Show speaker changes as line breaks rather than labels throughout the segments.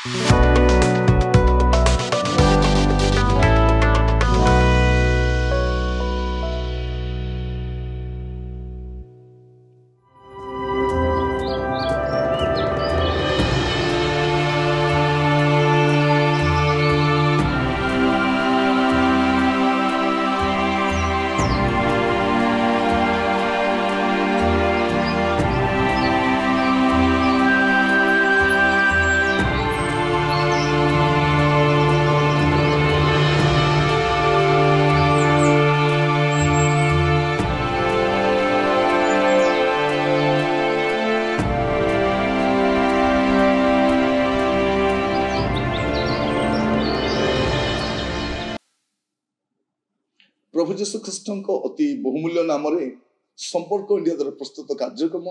प्रभु जीशु ख्रीष्ट अति बहुमूल्य नाम संपर्क इंडिया द्वारा प्रस्तुत कार्यक्रम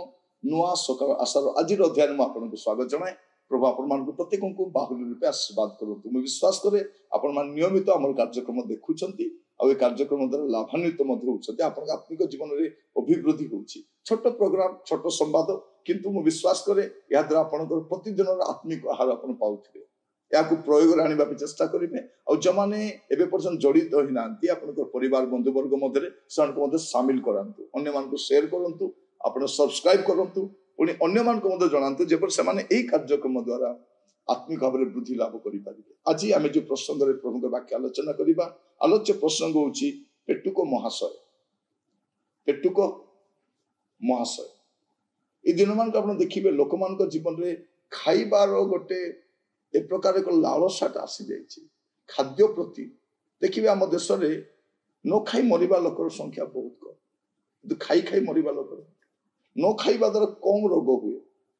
नुआ सकाल आशार आज अध्याय में आपको स्वागत जनाए। प्रभु आपण प्रत्येक को बाहुल्य रूपे आशीर्वाद करूँ। मुझे विश्वास करे आपण नियमित आम कार्यक्रम देखुं आ कार्यक्रम द्वारा लाभान्वित होती आत्मिक जीवन में अभिवृद्धि होची। छोट प्रोग्राम छोट संवाद किंतु मु विश्वास करे या द्वारा आपनकर प्रतिदिन आत्मिक आहार आपण पाउथिबे। याकू प्रयोग आनिबा पे चेष्टा करिवे और जमाने एबे पर्यंत जड़ित होई नांती आपनकर परिवार बंधु वर्ग मध्य सनको मध्य शामिल करांतु, अन्य मान को शेयर करंतु, आपण सब्सक्राइब करंतु, पुनी अन्य मान को मध्य जणांतु जेपर से माने एई कार्यक्रम द्वारा आत्मिक भाव में वृद्धि लाभ करि पारिबे। आज आमे जो प्रसंग रे प्रभु के वाक्य आलोचना करिबा। आलोच्य प्रसंग होची पेटुक महाशय। पेटुक महाशय ए दिन मान को आपण देखिबे लोक मान को जीवन रे खाइबार गोटे ए प्रकार एक लालसाटा आसी जाइए खाद्य प्रति। देखिए आम देश में न खाई मरिबा लोकर संख्या बहुत कम, किंतु खाई खाई मरिबा लोकर न खाइबा द्वारा कम रोग हुए,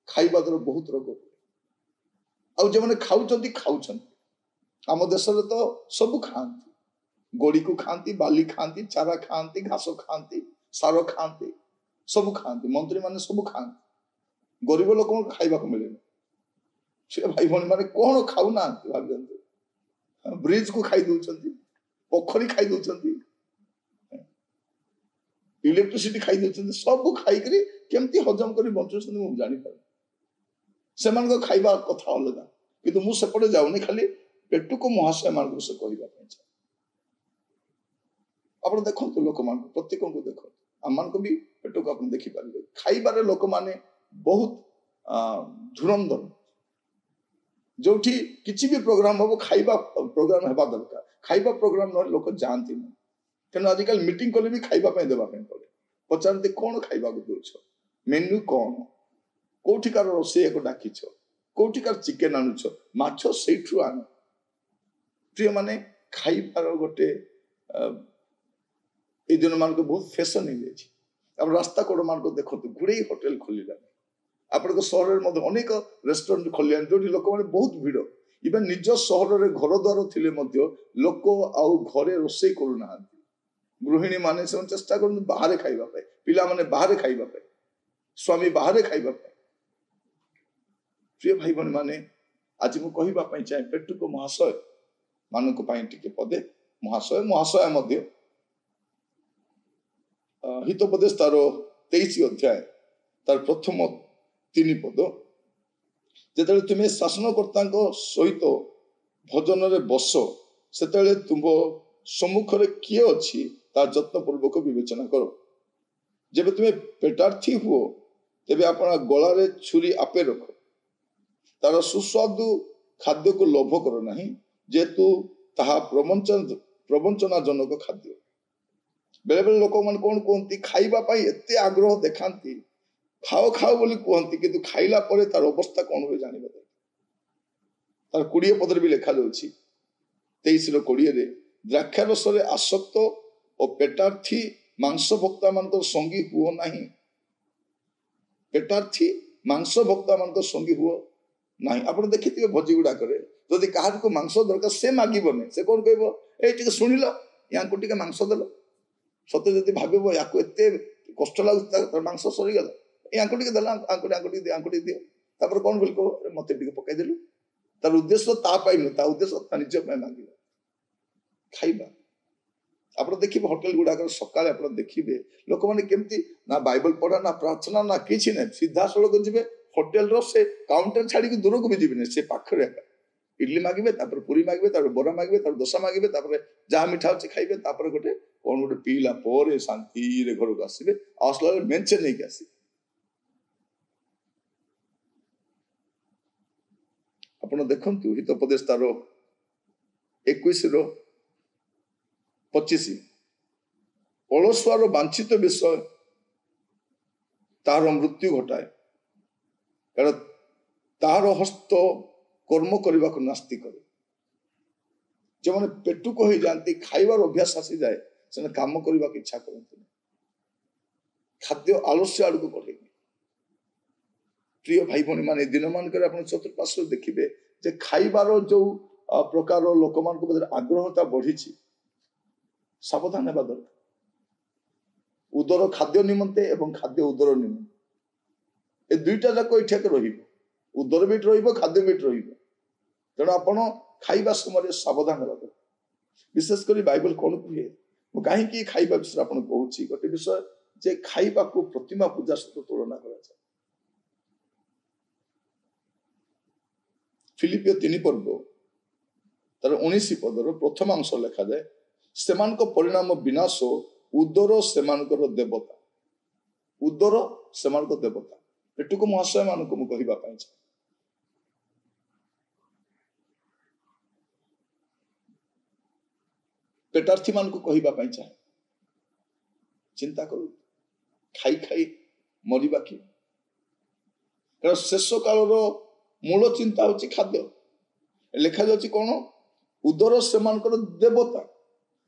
खाइबा द्वारा बहुत रोग हुए। आउ जो मैंने खाऊं आम देश में तो सब खाती, गोड़ी को खाती, बाली खाती, चारा खाती, घास खाती, सार खाती, सब खाती, मंत्री माने सब खाती। गरीब लोक खाइबा को मिले से भाई भौणी माने कौन खाऊ ना भाव ब्रिज को खाई दौरान, पोखरी खाई दौरान, इलेक्ट्रिसिटी खाई दौरान, सब खाई केमती हजम कर बंचुंट मुझे जापर से खाइबा कथा अलग कि मुझे जाऊनी खाली पेटुक महाशय मान से कहवाई चाहे। आप देखो लोक मान प्रत्येक को देखो आम मान भी पेटुक आप देखिपारे खाइबार लोक मैंने बहुत धुरंधर जो किसी भी प्रोग्राम हम खाइबा प्रोग्राम हेबा दरकार। खाइबा प्रोग्राम न लोक जानती नहीं तेणु आजिकल मीटिंग कले भी खाइबा देवाई पड़े पचारती कौन खाइबा दौच मेन्यू कौन कौटिकार रोषे को डाकिछ कौटिकार चिकेन आणुछ माछ सेठू आण। प्रिय माने खाइबार गोटे ए दिन मान को बहुत फैशन हो जाए। रास्ता कोड़ मान को देखते गुड़े होटेल खोलिला आप सहर में अनेक रेस्टोरेंट खोल जो लोक मैंने बहुत भिड़ इवन निज सहर में घर द्वार थे लोक आउ घरे रोषे करूना गृहिणी माने से चेष्टा कर बाहर खाइबा पिला माने बाहर खाइबा स्वामी बाहर खाइबा। प्रिय भाई बहन माने आज मु कहबा चाहे पेटुक महाशय मानक टिके पदे महाशय महाशय मध्य हितोपदेश तार 23 अध्याय तार प्रथम 3 पद जेते तुम्हें शासनकर्ता सहित भजन रे बस से तुम सम्मुख किए अच्छी ता जत्नपूर्वक विवेचना करो। जब तुम्हें पेटार्थी हुओ तेबे अपना गलारे छुरी आपे रख तार सुस्वादु खाद्य को लोभ करो नहीं जेतु ताहा प्रवंचनाजनक खाद्य। बेले बेले लोक मान कौन कहती खाइबा पाई एते आग्रह देखांती खाओ खाओ बोली कहती किंतु खाइला परे तार अवस्था कौन हुए जानिबा तार 20 पदर भी लिखा जाउछि 23:20 रे द्राक्षारस रे आसक्त और पेटार्थी मांस भक्ता मान संगी हुओ नहीं। पेटार्थी मांस भक्ता मान संगी हुओ नहीं। आप देखिए भोजी गुड़ा करे जदि कहार को मांस दरकार से मागिबने से कौन कहबो ए टिके सुनिल या को टिके मांस देलो सत्य जदि भाबिबो या को एते कष्ट लागु मांस सरी गला यांको टिके देला आंको टिके दियो तापर कौन बोल को मते टिके पकाई देलु तार उद्देश्य ता पाई न ता उद्देश्य ता निज पे मागिबा खाइबा। आप देखिए होटेल गुड़ा सकाले आप देखिए लोक मैंने केमती ना बाइबल पढ़ा ना प्रार्थना ना किसी ना सीधा सड़क जी होटेल रो से काउंटर छाड़ी दूर को भी जीवन से पाखरे इडली मागिबे तापर पूरी मागिबे तापर बरा मागिबे तापर दोसा मागिबे तापर जहाँ मिठा अच्छे खाइबे तापर गोटे कौन गोटे पीला पर शांति रे घर को आसबे आसला मेंचे नहीं के आसी आपण देखंतु हितोपदेश तारो 21 ରୁ 25 अलसुआर वांछित विषय तार मृत्यु घटाए कारण तार हस्त कर्म करने को नास्ती करे जो मैंने पेटुक हो जाती खाइबार अभ्यास आसी जाए से काम करने की इच्छा करते खाद्य आलस्य आड़ को बढ़े प्रिय भाई भौणी मान दिन मान चतुर्पार्श्व देखिए जे खाइबार जो प्रकार लोक मान आग्रहता बढ़ी सावधान होगा दरकार उदर खाद्य निमंते एवं खाद्य उदर निमंते ए दुईटा जाक इठाक उदर भी खाद्य भी तेणु आपण खाइबा समय सावधान होगा दरकार विशेष कर बाइबल कौन कहे कहीं खाइबा विषय आप कहूँ गोटे विषय जे खाइबा को प्रतिमा पूजा सहित तुलना करा फिलिपियो 3 पर्व तार 19 पदर प्रथमांश लिखा जाए सेमान को परिणाम विनाश उदर सेमानकर देवता उदर सेमान को देवता पेटुक महाशय मान को कहवा चाहे पेटार्थी मान को कहवा चाहे चिंता करू खाई खाई मरिबा कि कारण शेष काल मूल चिंता होची खाद्य लिखा जाଉଛି कौन उदर सेमानकर देवता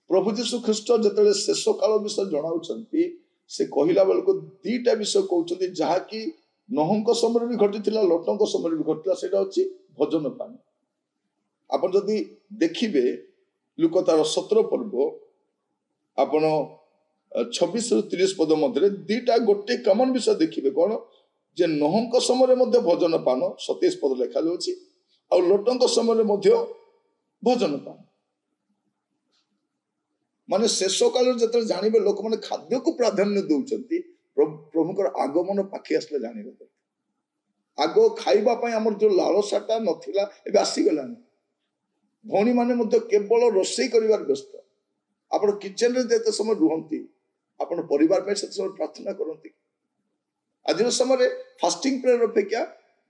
प्रभु जीशु ख्रीस्ट जिते शेष काल विषय जनाऊँच से कहला बेलू दीटा विषय कहते जहाँकि नहंक समय भी घटी लटंक समय भी घटला से भजन पानी आप जदि देखिए लुक तार 17 पर्व आपण 26 ରୁ 30 पद मध्य दीटा गोटे कमन विषय देखिए कौन जे नहंक समय भजन पान 27 पद लिखा जाऊँ लटंक समय भजन पान माने शेष काल जो जानवे लोक मैंने खाद्य को प्राधान्य दौरान प्रभुकर आगमन पाखी आसले जानवे आग खाइबापी आम जो लालसाटा नाला ए आसीगला भौणी मैंने केवल रोषे कर व्यस्त आप किचन जिते समय रुहति आप परिवार से समय प्रार्थना करती आज समय फास्टिंग प्रेयर अपेक्षा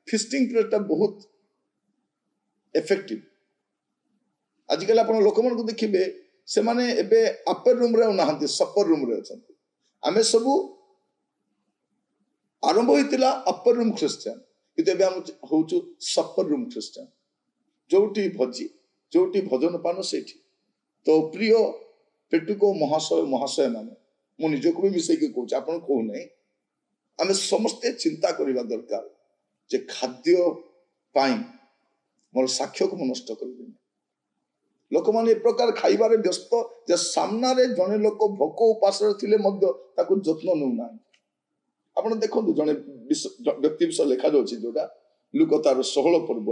फिस्टिंग प्रेयर टा बहुत इफेक्टिव आजिकल आप लोक मान देखिए से माने एबे अपर रूम रे नहांती सपर रूम रे अछंती आमे सब आरंभ होइतिला अपर रूम क्रिश्चियन किते एबे हम होचु सपर रूम क्रिश्चियन जोटी भजी जोटी भजन पान सेठी तो प्रिय पेटुको महाशय माने मु निजको भी मिसै के कहूँ आपण कहू नहीं आमे समस्ते चिंता करबा दरकार जे खाद्य पाई मोर साक्ष्य को नष्ट कर लोक मैंने एक प्रकार खाइबार व्यस्त जे सामना रे जने लोक भोक उपास ताकू जत्न नौना आप देखो जड़े व्यक्ति विषय लिखा जाऊँगी जोटा लुक तार 16 पर्व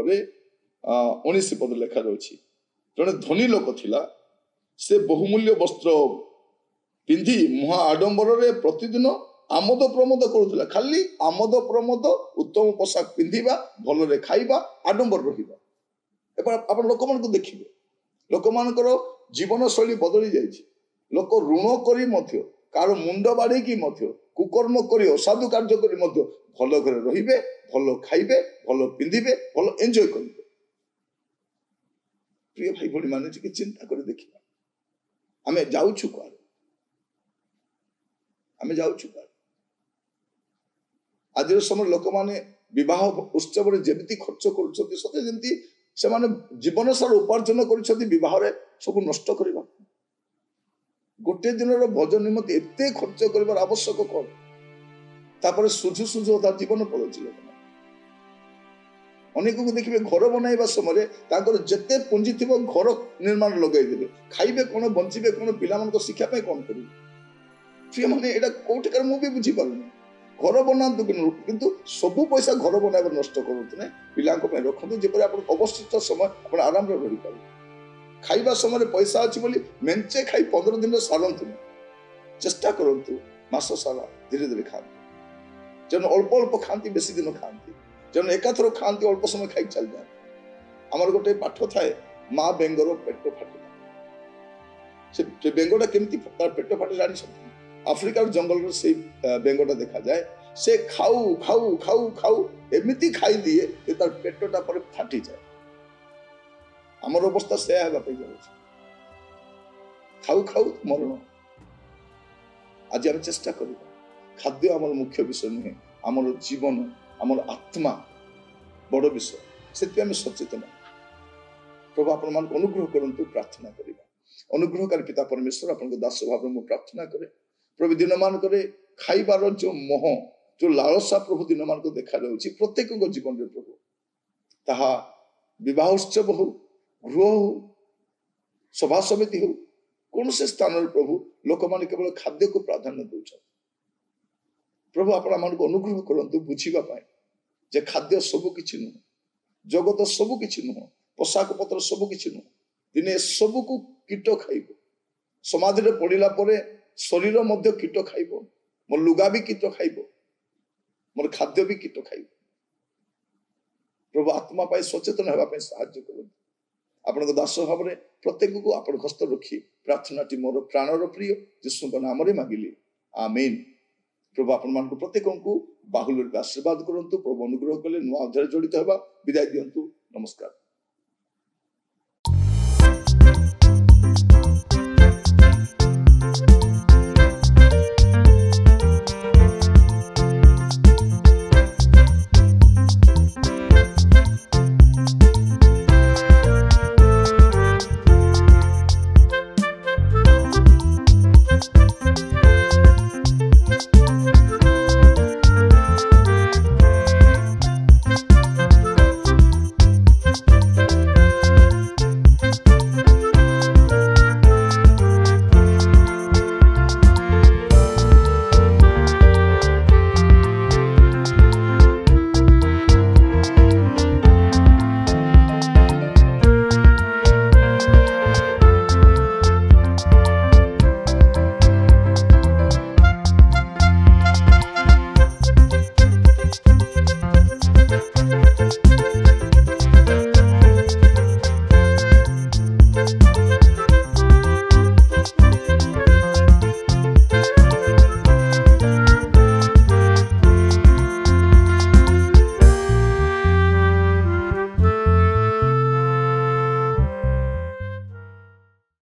19 पद लिखा जाऊँगी जड़े धनी लोक थिला से बहुमूल्य वस्त्र पिंधि मुहा आडंबर रे प्रतिदिन आमोद प्रमोद करुला खाली आमोद प्रमोद उत्तम पोशाक पिंधिबा भल रे खाइबा आडंबर रहिबा एबार आप लोक मान देखिए लोक मानकर जीवन शैली बदली जाइए लोक ऋण करी मध्य कार मुंड बाड़ी कुकर्म करी असाधु कार्य करी मध्य भल घरे रहिबे भल खाइबे भल पिंधिबे भल एंजॉय करिबे प्रिय भाई भौणी माने टिके चिंता कर देखिबा आमे जाउछु कुआरे आमे जाउछु कुआरे आज समय लोक माने विवाह उत्सव रे जेमिति खर्च करूछथि सते जेमिति से माने जीवन सार उपार्जन कर सब नष्ट करवा गोटे दिन भोजन निमंते एते खर्च कर आवश्यक कौन तापर सुझु सुझु जीवन पड़े अनेक को देखिए घर बनवा समय जिते पुंजी थी घर निर्माण लगेदेवे खाइबे कौन बंचे कौन पिला शिक्षापी कौन करेंगे मैंने यहाँ कौटिकार मुझे बुझीपारूनी घर बनातु किंतु सबू पैसा घर बनवा नष्ट करूँ पिला रखु जब अवस्थित समय आप आराम रही पारे खाइबा समय पैसा अच्छी बोली मेंचे खाई 15 दिन सारतु चेष्टा करूँ मास सारा धीरे धीरे खाते जन अल्प अल्प खाती बेसी दिन खाती जन एकाथर खाती अल्प समय खाई चल जाए आमर गोटे पाठ थाए माँ बेंगर पेट फाटे से बेंगटा केमती तार पेट फाटे जानी सकते आफ्रिकार जंगल से बेंगटा देखा जाए से खाऊ खाऊ खाऊ खाऊ एमती खाई दिए कि तार पेटटा पर फाटी जाए आमर अवस्था से खाऊ खाऊ मरण आज आम चेष्टा करिबा खाद्य आमर मुख्य विषय नुहे आमर जीवन आमर आत्मा बड़ विषय से आम सचेतन प्रभु आपण मान अनुग्रह करंतु प्रार्थना करिबा अनुग्रहकारी पिता परमेश्वर आपन दास भाव में प्रार्थना करे प्रभु दिन मान करे खाइबार जो मोह जो लालसा प्रभु दिन मान को देखा जाउछि प्रत्येक जीवन रे प्रभु ताहा विवाह उत्सव हो गृह हो सभा समिति हो कौन से स्थान रे प्रभु लोक मान केवल खाद्य को प्राधान्य दउछ प्रभु आपण मान को अनुग्रह करंतु बुझिबा पाए जे खाद्य सब किछि नु जगत सब किछि नु पोशाक पत्र सब किछि नु दिने सब को कीट खाइबो समाधि रे पड़िला परे शरीर मध्य कीट खाइबो मोर लुगा भी कीट खाइबो मोर खाद्य भी कीट खाइबो प्रभु आत्मा पाए सचेतन हेबा पाए सहायता करंतु आपण दास भाव में प्रत्येक को आपण हस्त रखी प्रार्थना टी मोर प्राणर प्रिय यीशु नाम रे मागिली आमीन प्रभु आपण मान को प्रत्येक को बाहुल्य आशीर्वाद करंतु प्रभु अनुग्रह कले नुआ अध्याय जड़ित हेबा विदाय दियंतु नमस्कार।